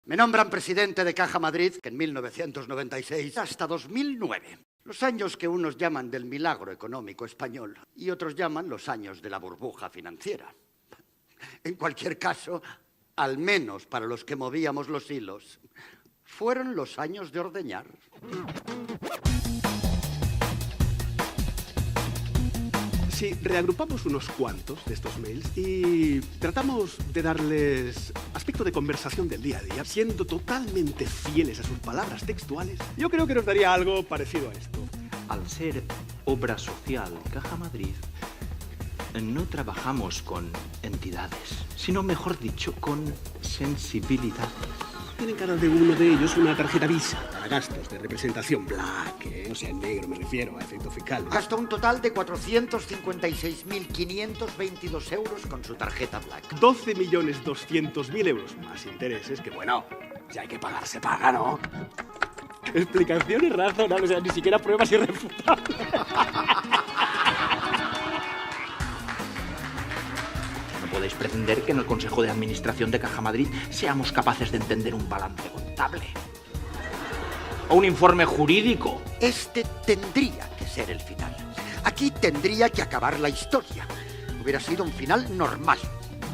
Me nombran presidente de Caja Madrid en 1996 hasta 2009. Los años que unos llaman del milagro económico español y otros llaman los años de la burbuja financiera. En cualquier caso, al menos para los que movíamos los hilos, fueron los años de ordeñar. Si reagrupamos unos cuantos de estos mails y tratamos de darles aspecto de conversación del día a día, siendo totalmente fieles a sus palabras textuales, yo creo que nos daría algo parecido a esto. Al ser obra social Caja Madrid, no trabajamos con entidades, sino mejor dicho, con sensibilidades. Tienen cada de uno de ellos una tarjeta Visa para gastos de representación black, o sea, en negro me refiero, a efectos fiscales. Gastó un total de 456.522 euros con su tarjeta Black. 12.200.000 euros más intereses, que bueno, si hay que pagar, se paga, ¿no? Explicaciones razonables, o sea, ni siquiera pruebas irrefutables. No podéis pretender que en el Consejo de Administración de Caja Madrid seamos capaces de entender un balance contable o un informe jurídico. Este tendría que ser el final. Aquí tendría que acabar la historia. Hubiera sido un final normal,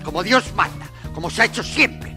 como Dios manda, como se ha hecho siempre.